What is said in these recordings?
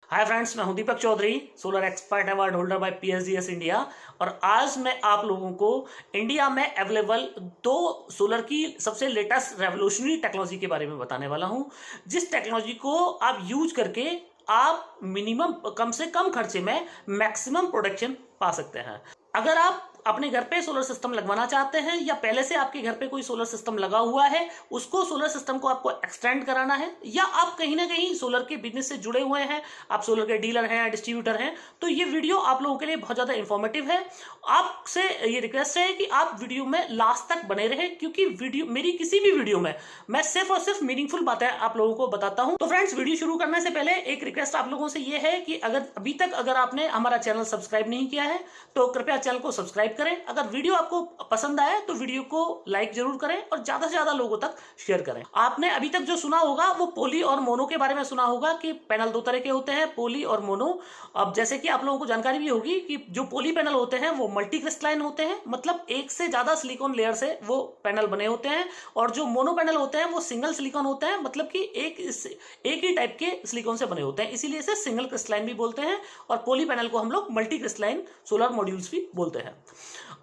हाय friends, मैं हूं Deepak Chaudhary, solar expert award holder by PSGS India. और आज मैं आप लोगों को इंडिया में अवेलेबल दो सोलर की सबसे लेटेस्ट रेवोल्यूशनरी टेक्नोलॉजी के बारे में बताने वाला हूं, जिस टेक्नोलॉजी को आप यूज करके आप मिनिमम कम से कम खर्चे में मैक्सिमम प्रोडक्शन पा सकते हैं। अगर आप अपने घर पे सोलर सिस्टम लगवाना चाहते हैं या पहले से आपके घर पे कोई सोलर सिस्टम लगा हुआ है, उसको सोलर सिस्टम को आपको एक्सटेंड कराना है, या आप कहीं ना कहीं सोलर के बिजनेस से जुड़े हुए हैं, आप सोलर के डीलर हैं, डिस्ट्रीब्यूटर हैं, तो ये वीडियो आप लोगों के लिए बहुत ज़्यादा इंफॉर्मेटिव है। आपसे ये रिक्वेस्ट है कि आप वीडियो में लास्ट तक बने रहें, क्योंकि वीडियो मेरी किसी भी वीडियो में मैं सिर्फ और सिर्फ मीनिंगफुल बातें आप लोगों को बताता हूं। तो फ्रेंड्स, वीडियो शुरू करने से पहले एक रिक्वेस्ट आप लोगों से ये है कि अगर अभी तक आपने हमारा चैनल सब्सक्राइब नहीं किया है तो कृपया चैनल को सब्सक्राइब करें। अगर वीडियो आपको पसंद आए तो वीडियो को लाइक जरूर करें और ज्यादा से ज्यादा लोगों तक शेयर करें। आपने अभी तक जो सुना होगा वो पोली और मोनो के बारे में सुना होगा कि पैनल दो तरह के होते हैं, पोली और मोनो। अब जैसे कि आप लोगों को जानकारी भी होगी कि जो पोली पैनल होते हैं वो मल्टी क्रिस्टलाइन होते हैं, मतलब एक से ज्यादा सिलिकॉन लेयर से वो पैनल बने होते हैं। और जो मोनो पैनल होते हैं वो सिंगल सिलिकॉन होते हैं, मतलब कि एक ही टाइप के सिलिकॉन से बने होते हैं, इसीलिए इसे सिंगल क्रिस्टलाइन भी बोलते हैं। और पोली पैनल को हम लोग मल्टी क्रिस्टलाइन सोलर मॉड्यूल्स भी बोलते हैं।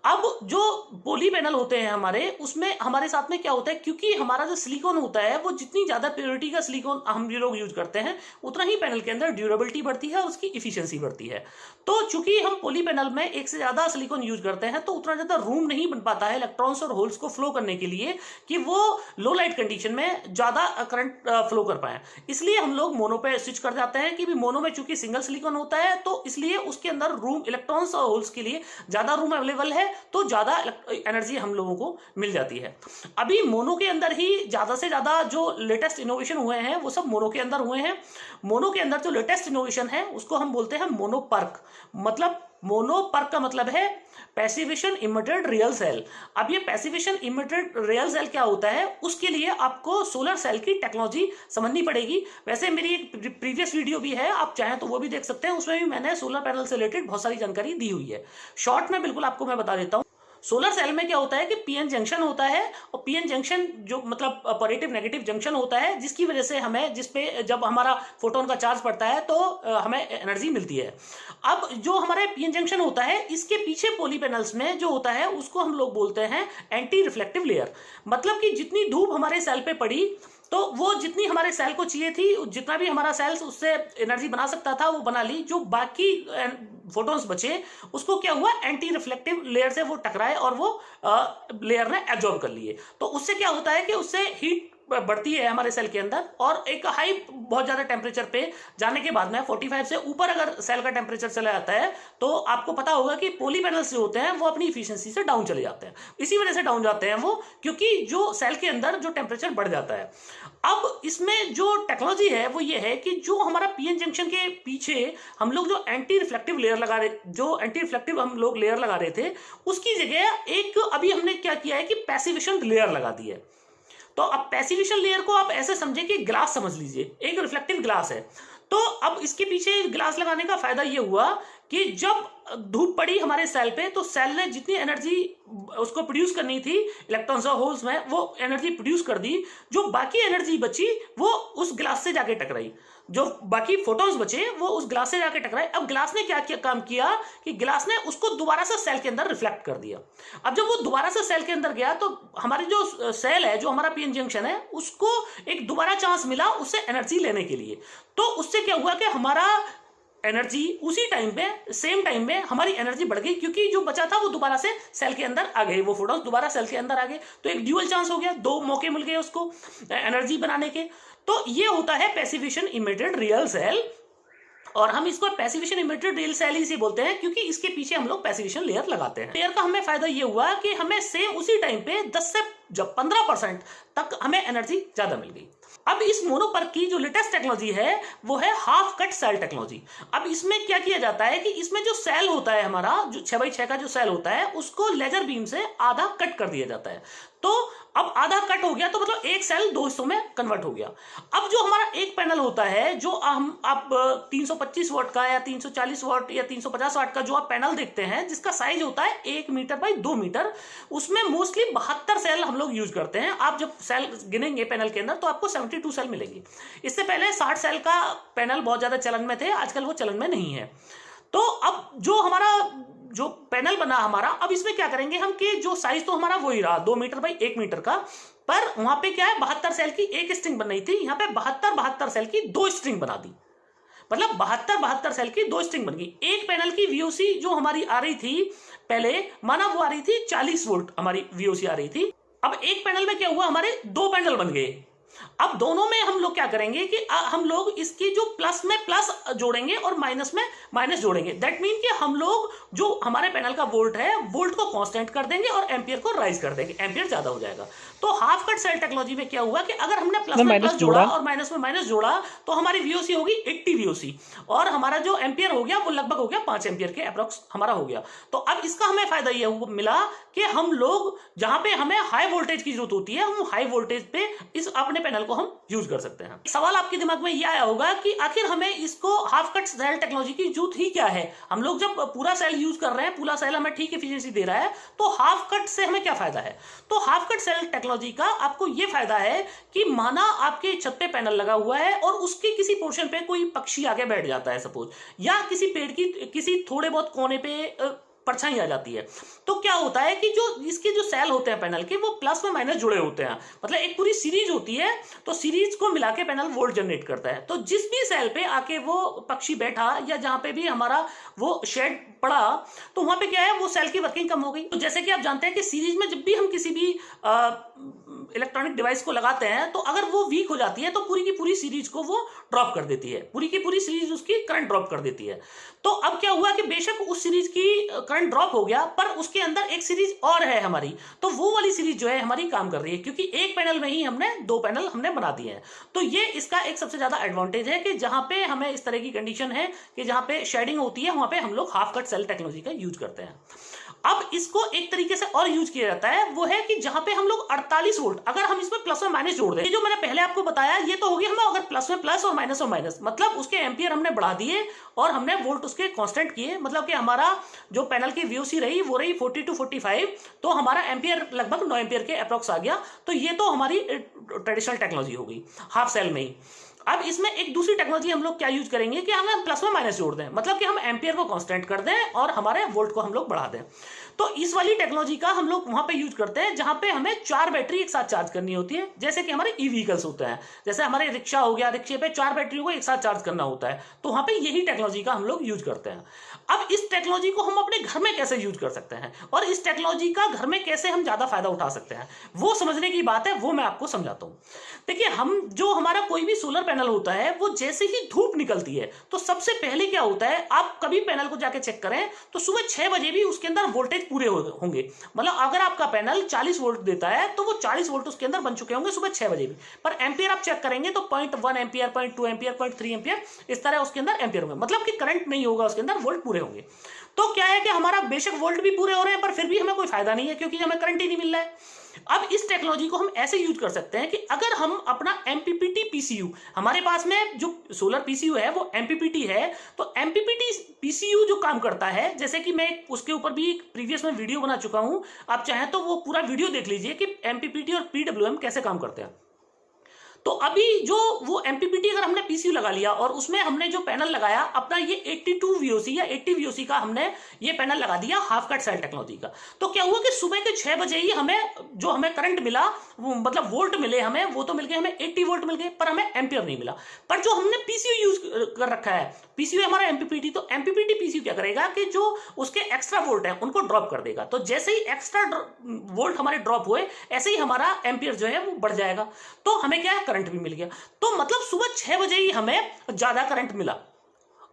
अब जो पोली पैनल होते हैं हमारे, उसमें हमारे साथ में क्या होता है, क्योंकि हमारा जो सिलिकॉन होता है वो जितनी ज्यादा प्योरिटी का सिलिकॉन हम लोग यूज करते हैं, उतना ही पैनल के अंदर ड्यूरेबिलिटी बढ़ती है और उसकी इफिशियंसी बढ़ती है। तो चूंकि हम पोली पैनल में एक से ज्यादा सिलिकॉन यूज करते हैं, तो उतना ज्यादा रूम नहीं बन पाता है इलेक्ट्रॉन्स और होल्स को फ्लो करने के लिए कि वो लो लाइट कंडीशन में ज्यादा करंट फ्लो कर पाए। इसलिए हम लोग मोनो पे स्विच कर जाते हैं कि मोनो में चूंकि सिंगल सिलिकॉन होता है, तो इसलिए उसके अंदर रूम इलेक्ट्रॉन्स और होल्स के लिए ज्यादा रूम अवेलेबल है, तो ज्यादा एनर्जी हम लोगों को मिल जाती है। अभी मोनो के अंदर ही ज्यादा से ज्यादा जो लेटेस्ट इनोवेशन हुए हैं वो सब मोनो के अंदर हुए हैं। मोनो के अंदर जो लेटेस्ट इनोवेशन है उसको हम बोलते हैं मोनोपर्क। मतलब मोनोपर्क का मतलब है पैसिवेशन इमिटेड रियल सेल। अब ये पैसिवेशन इमिटेड रियल सेल क्या होता है, उसके लिए आपको सोलर सेल की टेक्नोलॉजी समझनी पड़ेगी। वैसे मेरी एक प्रीवियस वीडियो भी है, आप चाहें तो वो भी देख सकते हैं, उसमें भी मैंने सोलर पैनल से रिलेटेड बहुत सारी जानकारी दी हुई है। शॉर्ट में बिल्कुल आपको मैं बता देता हूं। सोलर सेल में क्या होता है कि पीएन जंक्शन होता है, और पीएन जंक्शन जो मतलब पॉजिटिव नेगेटिव जंक्शन होता है, जिसकी वजह से हमें जिसपे जब हमारा फोटोन का चार्ज पड़ता है तो हमें एनर्जी मिलती है। अब जो हमारा पीएन जंक्शन होता है, इसके पीछे पोली पैनल्स में जो होता है उसको हम लोग बोलते हैं एंटी रिफ्लेक्टिव लेयर। मतलब कि जितनी धूप हमारे सेल पे पड़ी तो वो जितनी हमारे सेल को चाहिए थी, जितना भी हमारा सेल्स उससे एनर्जी बना सकता था वो बना ली। जो बाकी फोटॉन्स बचे उसको क्या हुआ, एंटी रिफ्लेक्टिव लेयर से वो टकराए और वो लेयर ने एब्जॉर्ब कर लिए। तो उससे क्या होता है कि उससे हीट बढ़ती है हमारे सेल के अंदर, और एक हाई बहुत ज्यादा टेम्परेचर पे जाने के बाद में 45 से ऊपर अगर सेल का टेम्परेचर चला जाता है तो आपको पता होगा कि पोली पैनल्स जो होते हैं वो अपनी इफिशियंसी से डाउन चले जाते हैं। इसी वजह से डाउन जाते हैं वो, क्योंकि जो सेल के अंदर जो टेम्परेचर बढ़ जाता है। अब इसमें जो टेक्नोलॉजी है वो ये है कि जो हमारा पीएन जंक्शन के पीछे हम लोग जो एंटी रिफ्लेक्टिव लेयर लगा रहे, जो एंटी रिफ्लेक्टिव हम लोग लेयर लगा रहे थे, उसकी जगह एक अभी हमने क्या किया है कि पैसिवेशन लेयर लगा दी है। तो अब पैसिवेशन लेयर को आप ऐसे समझे कि ग्लास समझ लीजिए, एक रिफ्लेक्टिव ग्लास है। तो अब इसके पीछे ग्लास लगाने का फायदा ये हुआ कि जब धूप पड़ी हमारे सेल पे, तो सेल ने जितनी एनर्जी उसको प्रोड्यूस करनी थी इलेक्ट्रॉन्स और होल्स में, वो एनर्जी प्रोड्यूस कर दी। जो बाकी एनर्जी बची वो उस ग्लास से जाके टकराई, जो बाकी फोटॉन्स बचे वो उस ग्लास से जाके टकराए। अब ग्लास ने क्या काम किया कि ग्लास ने उसको दोबारा से सेल के अंदर रिफ्लेक्ट कर दिया। अब जब वो दोबारा से सेल के अंदर गया तो हमारी जो सेल है, जो हमारा पीएन जंक्शन है, उसको एक दोबारा चांस मिला उससे एनर्जी लेने के लिए। तो उससे क्या हुआ कि हमारा एनर्जी उसी टाइम पे, सेम टाइम में हमारी एनर्जी बढ़ गई, क्योंकि जो बचा था वो दोबारा से सेल के अंदर आ गए, वो फोटॉन्स दोबारा सेल के अंदर आ गए। तो एक ड्यूअल चांस हो गया, दो मौके मिल गए उसको एनर्जी बनाने के। तो ये होता है पैसिवेशन इमिटेड रियल सेल, और हम इसको पैसिवेशन इमिटेड रियल सेल ही बोलते हैं, क्योंकि इसके पीछे हम लोग पैसिवेशन लेयर लगाते हैं। लेयर का हमें फायदा ये हुआ कि हमें सेम उसी टाइम पे 10 से 15% तक हमें एनर्जी ज्यादा मिल गई। अब इस मोनोपर्क की जो लेटेस्ट टेक्नोलॉजी है वो है हाफ कट सेल टेक्नोलॉजी। अब इसमें क्या किया जाता है कि इसमें जो सेल होता है हमारा, जो 6x6 का जो सेल होता है, उसको लेजर बीम से आधा कट कर दिया जाता है। तो अब आधा कट हो गया तो मतलब एक सेल दो हिस्सों में कन्वर्ट हो गया। अब जो हमारा एक पैनल होता है, जो हम आप 325 वाट का या 340 वाट या 350 वाट का जो आप पैनल देखते हैं, जिसका साइज होता है 1 मीटर बाई 2 मीटर, उसमें मोस्टली 72 सेल हम लोग यूज करते हैं। आप जब सेल गिनेंगे पैनल के अंदर तो आपको 72 सेल मिलेंगी। इससे पहले 60 सेल का पैनल बहुत ज्यादा चलन में थे, आजकल वो चलन में नहीं है। तो अब जो हमारा जो पैनल बना हमारा, अब इसमें क्या करेंगे हम कि जो साइज तो हमारा वही रहा 2 मीटर बाई 1 मीटर का, पर वहां पे क्या है 72 सेल की एक स्ट्रिंग बन रही थी, यहाँ पे 72 सेल की 2 स्ट्रिंग बना दी, मतलब 72 सेल की 2 स्ट्रिंग बन गई। एक पैनल की वीओसी जो हमारी आ रही थी पहले, माना वो आ रही थी 40 वोल्ट हमारी वीओसी आ रही थी। अब एक पैनल में क्या हुआ, हमारे 2 पैनल बन गए। अब दोनों में हम लोग क्या करेंगे कि हम लोग इसकी जो प्लस में प्लस जोड़ेंगे और माइनस में माइनस जोड़ेंगे। दैट मीन कि हम लोग जो हमारे पैनल का वोल्ट है, वोल्ट को कांस्टेंट कर देंगे और एम्पियर को राइज कर देंगे, एम्पियर ज्यादा हो जाएगा। तो हाफ कट सेल टेक्नोलॉजी में क्या हुआ कि अगर हमने प्लस में प्लस जोड़ा और माइनस में माइनस जोड़ा तो हमारी वीओसी होगी 80 वीओसी, और हमारा जो एम्पियर हो गया वो लगभग हो गया 5 एम्पियर के अप्रोक्स हमारा हो गया। तो अब इसका हमें फायदा ये मिला कि हम लोग जहां पे हमें हाई वोल्टेज की जरूरत होती है, हम हाई वोल्टेज पे इस अपने पैनल को हम यूज कर सकते हैं। सवाल आपके दिमाग में यह आया होगा कि आखिर हमें इसको हाफ कट सेल टेक्नोलॉजी की जरूरत ही क्या है? हम लोग जब पूरा सेल यूज कर रहे हैं, पूरा सेल हमें ठीक एफिशिएंसी दे रहा है, तो हाफ कट से हमें क्या फायदा है? तो हाफ कट सेल टेक्नोलॉजी का आपको यह फायदा है कि माना आपके छत पे पैनल लगा हुआ है और उसके किसी पोर्शन पे कोई पक्षी आगे बैठ जाता है सपोज, या किसी पेड़ की किसी थोड़े बहुत कोने पे परछाई आ जाती है, तो क्या होता है कि जो इसके जो सेल होते हैं पैनल के, वो प्लस में माइनस जुड़े होते हैं, मतलब एक पूरी सीरीज होती है, तो सीरीज को मिला के पैनल वोल्ट जनरेट करता है। तो जिस भी सेल पे आके वो पक्षी बैठा या जहां पे भी हमारा वो शेड पड़ा, तो वहां पे क्या है, वो सेल की वर्किंग कम हो गई। तो जैसे कि आप जानते हैं कि सीरीज में जब भी हम किसी भी इलेक्ट्रॉनिक डिवाइस को लगाते हैं, तो अगर वो वीक हो जाती है तो पूरी की पूरी सीरीज को वो ड्रॉप कर देती है, पूरी की पूरी सीरीज उसकी करंट ड्रॉप कर देती है। तो अब क्या हुआ कि बेशक उस सीरीज की करंट ड्रॉप हो गया, पर उसके अंदर एक सीरीज और है हमारी, तो वो वाली सीरीज जो है हमारी काम कर रही है, क्योंकि एक पैनल में ही हमने 2 पैनल हमने बना दिए हैं। तो ये इसका एक सबसे ज्यादा एडवांटेज है कि जहां पे हमें इस तरह की कंडीशन है कि जहां पे शेडिंग होती है, वहां पे हम लोग हाफ कट सेल टेक्नोलॉजी का यूज करते हैं। अब इसको एक तरीके से और यूज किया जाता है, वो है कि जहां पे हम लोग 48 वोल्ट, अगर हम इसमें प्लस और माइनस जोड़ दें, ये जो मैंने पहले आपको बताया, ये तो हो गया हमें अगर प्लस में प्लस और माइनस, मतलब उसके एम्पियर हमने बढ़ा दिए और हमने वोल्ट उसके कांस्टेंट किए, मतलब कि हमारा जो पैनल की वीओसी रही वो रही 40 to 45, तो हमारा एम्पियर लगभग 9 एम्पियर के अप्रोक्स आ गया। तो ये तो हमारी ट्रेडिशनल टेक्नोलॉजी हो गई हाफ सेल में ही। अब इसमें एक दूसरी टेक्नोलॉजी हम लोग क्या यूज करेंगे कि हम प्लस में माइनस जोड़ दें, मतलब कि हम एम्पियर को कांस्टेंट कर दें और हमारे वोल्ट को हम लोग बढ़ा दें। तो इस वाली टेक्नोलॉजी का हम लोग वहां पे यूज करते हैं जहां पे हमें 4 बैटरी एक साथ चार्ज करनी होती है, जैसे कि हमारे ई व्हीकल्स होते हैं, जैसे हमारे रिक्शा हो गया, रिक्शे पे 4 बैटरी को एक साथ चार्ज करना होता है, तो वहां पे यही टेक्नोलॉजी का हम लोग यूज करते हैं। अब इस टेक्नोलॉजी को हम अपने घर में कैसे यूज कर सकते हैं और इस टेक्नोलॉजी का घर में कैसे हम ज्यादा फायदा उठा सकते हैं, वो समझने की बात है, वो मैं आपको समझाता हूँ। देखिए, हम जो हमारा कोई भी सोलर पैनल होता है, वो जैसे ही धूप निकलती है तो सबसे पहले क्या होता है, आप कभी पैनल को जाके चेक करें तो सुबह 6 बजे भी उसके अंदर वोल्टेज पूरे होंगे, मतलब अगर आपका पैनल 40 वोल्ट देता है तो वो 40 वोल्ट उसके अंदर बन चुके होंगे सुबह 6 बजे भी। पर एम्पियर आप चेक करेंगे तो 0.1 एम्पियर, 0.2 एम्पियर, 0.3 एम्पियर, इस तरह उसके अंदर एम्पियर होंगे, मतलब कि करंट नहीं होगा उसके अंदर, वोल्ट पूरे होंगे। तो क्या है कि हमारा बेशक वोल्ट भी पूरे हो रहे हैं पर फिर भी हमें कोई फायदा नहीं है, क्योंकि हमें करंट ही नहीं मिल रहा है। अब इस टेक्नोलॉजी को हम ऐसे यूज कर सकते हैं कि अगर हम अपना एमपीपीटी पीसीयू, हमारे पास में जो सोलर पीसीयू है वो एमपीपीटी है, तो एमपीपीटी पीसीयू जो काम करता है, जैसे कि मैं उसके ऊपर भी प्रीवियस में वीडियो बना चुका हूं, आप चाहें तो वो पूरा वीडियो देख लीजिए कि एमपीपीटी और पीडब्ल्यूएम कैसे काम करते हैं। तो अभी जो वो एमपीपीटी अगर हमने पीसीयू लगा लिया और उसमें हमने जो पैनल लगाया अपना, ये 82 वीओसी या 80 वीओसी का हमने ये पैनल लगा दिया हाफ कट सेल टेक्नोलॉजी का, तो क्या हुआ कि सुबह के 6 बजे ही हमें करंट मिला, वो मतलब वोल्ट मिले हमें, वो तो मिल गए हमें 80 वोल्ट मिल गए, पर हमें एम्पियर नहीं मिला। पर जो हमने पीसीयू यूज कर रखा है, पीसीयू हमारा एमपीपीटी, तो एमपीपीटी पीसीयू क्या करेगा कि जो उसके एक्स्ट्रा वोल्ट है उनको ड्रॉप कर देगा, तो जैसे ही एक्स्ट्रा वोल्ट हमारे ड्रॉप हुए ऐसे ही हमारा एम्पियर जो है वो बढ़ जाएगा, तो हमें क्या है, करंट भी मिल गया। तो मतलब सुबह 6 बजे ही हमें ज्यादा करंट मिला।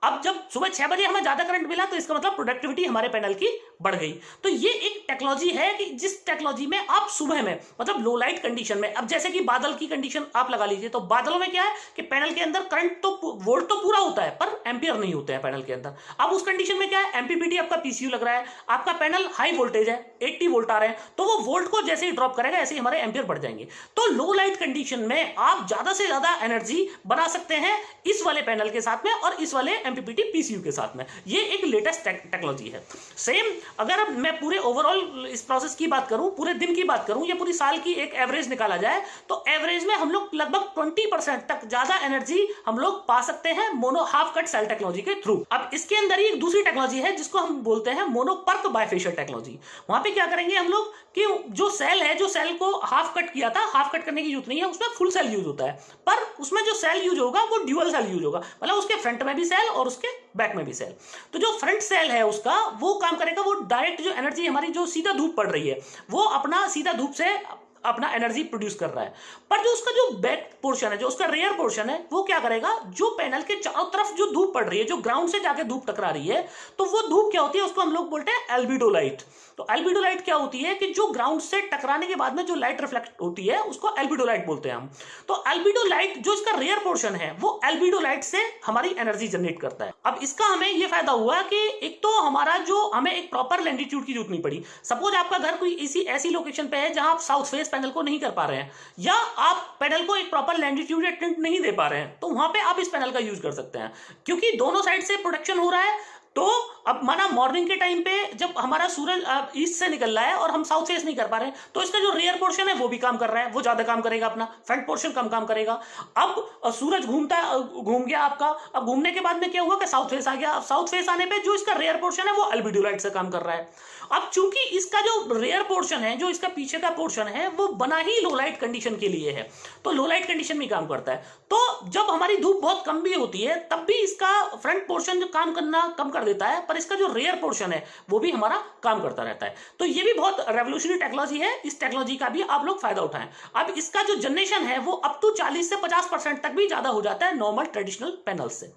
अब जब सुबह 6 बजे हमें ज्यादा करंट मिला तो इसका मतलब प्रोडक्टिविटी हमारे पैनल की बढ़ गई। तो ये एक टेक्नोलॉजी है कि जिस टेक्नोलॉजी में आप सुबह में मतलब लो लाइट कंडीशन में, अब जैसे कि बादल की कंडीशन आप लगा लीजिए, तो बादलों में क्या है कि पैनल के अंदर करंट तो वोल्ट तो पूरा होता है पर एम्पियर नहीं होते हैं पैनल के अंदर। अब उस कंडीशन में क्या है, एमपीपीटी आपका पीसीयू लग रहा है, आपका पैनल हाई वोल्टेज है 80 वोल्ट आ रहे हैं, तो वो वोल्ट को जैसे ही ड्रॉप करेगा ऐसे ही हमारे एम्पियर बढ़ जाएंगे। तो लो लाइट कंडीशन में आप ज्यादा से ज्यादा एनर्जी बना सकते हैं इस वाले पैनल के साथ में और इस वाले एमपीपीटी पीसीयू के साथ में। ये एक लेटेस्ट टेक्नोलॉजी है। सेम अगर मैं पूरे ओवरऑल इस प्रोसेस की बात करूं, पूरे दिन की बात करूं या पूरी साल की एक एवरेज निकाला जाए, तो एवरेज में हम लोग लगभग 20% तक ज्यादा एनर्जी हम लोग पा सकते हैं mono half cut cell technology के थ्रू। अब इसके अंदर ही एक दूसरी टेक्नोलॉजी है जिसको हम बोलते हैं मोनो पर्क बायफेशियल टेक्नोलॉजी। वहां पे क्या करेंगे हम लोग कि जो सेल है, जो सेल को हाफ कट किया था, हाफ कट करने की जरूरत नहीं है, उसमें फुल सेल यूज होता है, पर उसमें जो सेल यूज होगा वो ड्यूअल सेल यूज होगा, मतलब उसके फ्रंट में भी सेल और उसके बैक में भी सेल। तो जो फ्रंट सेल है उसका वो काम करेगा, वो डायरेक्ट जो एनर्जी हमारी जो सीधा धूप पड़ रही है वो अपना सीधा धूप से अपना एनर्जी प्रोड्यूस कर रहा है। पर जो उसका जो बैक पोर्शन है, जो उसका रेयर पोर्शन है, वो क्या करेगा, जो पैनल के चारों तरफ जो धूप पड़ रही है, जो ग्राउंड से जाके धूप टकरा रही है, तो वो धूप क्या होती है, उसको हम लोग बोलते हैं एल्बिडो लाइट। तो एल्बिडो लाइट क्या होती है कि जो ग्राउंड से टकराने के बाद में जो लाइट रिफ्लेक्ट होती है उसको एल्बिडो लाइट बोलते हैं हम। तो एल्बिडो लाइट जो इसका रेयर पोर्शन है वो एल्बिडो लाइट से हमारी एनर्जी जनरेट करता है। अब इसका हमें ये फायदा हुआ कि एक तो हमारा जो हमें एक प्रॉपर लैंडिट्यूड की जरूरत नहीं पड़ी। सपोज आपका घर कोई ऐसी लोकेशन पे है जहां आप साउथ फेस पैनल को नहीं कर पा रहे हैं, या आप पैनल को एक प्रॉपर लैंडिट्यूड या टिल्ट नहीं दे पा रहे हैं, तो वहां पे आप इस पैनल का यूज कर सकते हैं, क्योंकि दोनों साइड से प्रोडक्शन हो रहा है। तो अब माना मॉर्निंग के टाइम पे जब हमारा सूरज ईस्ट से निकल रहा है और हम साउथ फेस नहीं कर पा रहे हैं, तो इसका जो रेयर पोर्शन है वो भी काम कर रहा है, वो ज्यादा काम करेगा, अपना फ्रंट पोर्शन कम काम करेगा। अब सूरज घूम गया आपका, अब घूमने के बाद में क्या हुआ कि साउथ फेस आ गया। अब साउथ फेस आने पे जो इसका रेयर पोर्शन है वो एल्बिडो लाइट से काम कर रहा है। अब चूंकि इसका जो रेयर पोर्शन है, जो इसका पीछे का पोर्शन है, वो बना ही लो लाइट कंडीशन के लिए है, तो लो लाइट कंडीशन में काम करता है। तो जब हमारी धूप बहुत कम भी होती है तब भी इसका फ्रंट पोर्शन जो काम करना कम कर देता है, पर इसका जो रेयर पोर्शन है वो भी हमारा काम करता रहता है। तो ये भी बहुत रेवोल्यूशनरी टेक्नोलॉजी है, इस टेक्नोलॉजी का भी आप लोग फायदा उठाएं। अब इसका जो जनरेशन है वो अप टू 40 से 50% तक भी ज्यादा हो जाता है नॉर्मल ट्रेडिशनल पैनल से।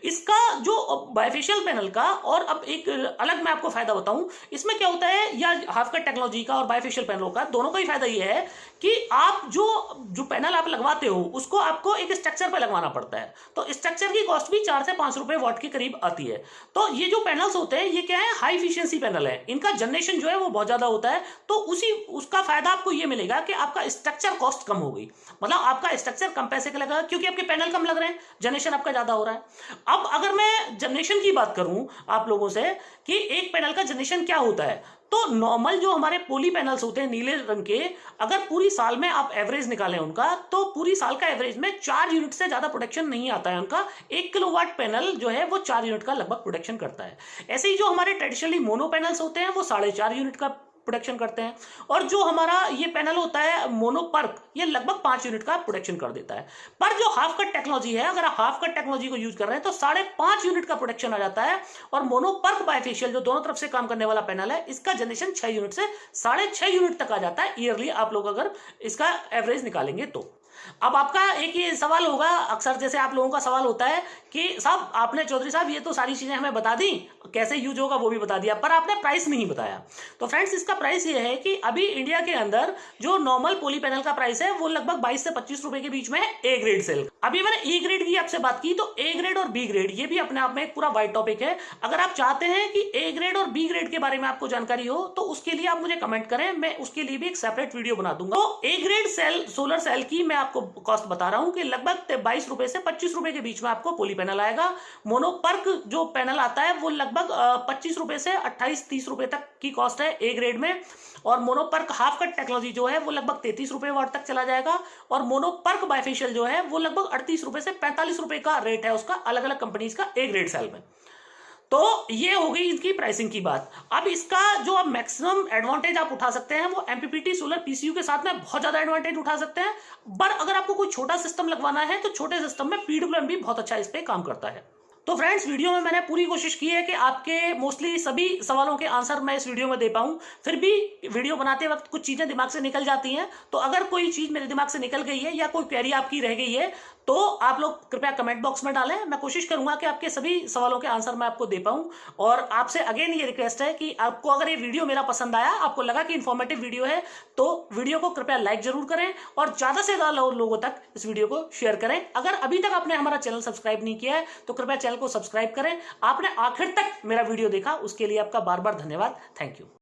इसका जो बायफेशियल पैनल का और अब एक अलग मैं आपको फायदा बताऊं, इसमें क्या होता है, या हाफ कट टेक्नोलॉजी का और बायफेशियल पैनलों का, दोनों का ही फायदा ये है कि आप जो पैनल आप लगवाते हो उसको आपको एक स्ट्रक्चर पे लगवाना पड़ता है। तो स्ट्रक्चर की कॉस्ट भी 4 से 5 रुपए वॉट के करीब आती है। तो ये जो पैनल्स होते हैं ये क्या है, हाई एफिशिएंसी पैनल है, इनका जनरेशन जो है वो बहुत ज्यादा होता है। तो उसका फायदा आपको ये मिलेगा कि आपका स्ट्रक्चर कॉस्ट कम हो गई, मतलब आपका स्ट्रक्चर कम पैसे का लगा क्योंकि आपके पैनल कम लग रहे हैं, जनरेशन आपका ज्यादा हो रहा है। अब अगर मैं जनरेशन की बात करूं आप लोगों से कि एक पैनल का जनरेशन क्या होता है, तो नॉर्मल जो हमारे पोली पैनल्स होते हैं नीले रंग के, अगर पूरी साल में आप एवरेज निकालें उनका, तो पूरी साल का एवरेज में 4 यूनिट से ज्यादा प्रोडक्शन नहीं आता है उनका। 1 किलोवाट पैनल जो है वो 4 यूनिट का लगभग प्रोडक्शन करता है। ऐसे ही जो हमारे ट्रेडिशनली मोनो पैनल्स होते हैं वो 4.5 यूनिट का प्रोडक्शन करते हैं, और जो हमारा ये पैनल होता है मोनो पर्क, ये लगभग 5 यूनिट का प्रोडक्शन कर देता है। पर जो हाफ कट टेक्नोलॉजी है, अगर आप हाफ कट टेक्नोलॉजी को यूज कर रहे हैं तो 5.5 यूनिट का प्रोडक्शन आ जाता है। और मोनो पर्क बायफेशियल जो दोनों तरफ से काम करने वाला पैनल है, इसका जनरेशन 6 यूनिट से 6.5 यूनिट तक आ जाता है ईयरली, आप लोग अगर इसका एवरेज निकालेंगे तो। अब आपका एक ये सवाल होगा, अक्सर जैसे आप लोगों का सवाल होता है कि साहब आपने चौधरी साहब ये तो सारी चीजें हमें बता दी, कैसे यूज होगा वो भी बता दिया, पर आपने प्राइस नहीं बताया। तो फ्रेंड्स इसका प्राइस ये है कि अभी इंडिया के अंदर जो नॉर्मल पोली पैनल का प्राइस है वो लगभग 22 से 25 रुपए के बीच में है ए ग्रेड सेल। अभी मैंने ए ग्रेड की आपसे बात की, तो ए ग्रेड और बी ग्रेड ये भी अपने आप में एक पूरा वाइड टॉपिक है। अगर आप चाहते हैं कि ए ग्रेड और बी ग्रेड के बारे में आपको जानकारी हो तो उसके लिए आप मुझे कमेंट करें, मैं उसके लिए भी एक सेपरेट वीडियो बना दूंगा। तो A grade cell, solar cell की मैं आपको कॉस्ट बता रहा हूं कि लगभग 22 रुपए से 25 रुपए के बीच में आपको पोली पैनल आएगा। मोनोपर्क जो पैनल आता है वो लगभग 25 रुपए से 28-30 रुपए तक की कॉस्ट है ए ग्रेड में। और मोनोपर्क हाफ कट टेक्नोलॉजी जो है वो लगभग 33 रुपए वाट तक चला जाएगा। और मोनोपर्क बायफेशियल जो है वो लगभग 38 रुपए से 45 रुपए का रेट है उसका, अलग अलग कंपनीज का ए ग्रेड सेल में। तो ये हो गई इसकी प्राइसिंग की बात। अब इसका जो आप मैक्सिमम एडवांटेज आप उठा सकते हैं वो एमपीपीटी सोलर पीसीयू के साथ में बहुत ज्यादा एडवांटेज उठा सकते हैं। पर अगर आपको कोई छोटा सिस्टम लगवाना है तो छोटे सिस्टम में पीडब्ल्यूएम भी बहुत अच्छा इस पे काम करता है। तो फ्रेंड्स, वीडियो में मैंने पूरी कोशिश की है कि आपके मोस्टली सभी सवालों के आंसर मैं इस वीडियो में दे पाऊं। फिर भी वीडियो बनाते वक्त कुछ चीजें दिमाग से निकल जाती हैं, तो अगर कोई चीज मेरे दिमाग से निकल गई है या कोई क्वेरी आपकी रह गई है तो आप लोग कृपया कमेंट बॉक्स में डालें। मैं कोशिश करूंगा कि आपके सभी सवालों के आंसर मैं आपको दे पाऊं। और आपसे अगेन ये रिक्वेस्ट है कि आपको अगर ये वीडियो मेरा पसंद आया, आपको लगा कि इंफॉर्मेटिव वीडियो है, तो वीडियो को कृपया लाइक जरूर करें और ज्यादा से ज्यादा लोगों तक इस वीडियो को शेयर करें। अगर अभी तक आपने हमारा चैनल सब्सक्राइब नहीं किया है तो कृपया चैनल को सब्सक्राइब करें। आपने आखिर तक मेरा वीडियो देखा, उसके लिए आपका बार बार धन्यवाद। Thank you.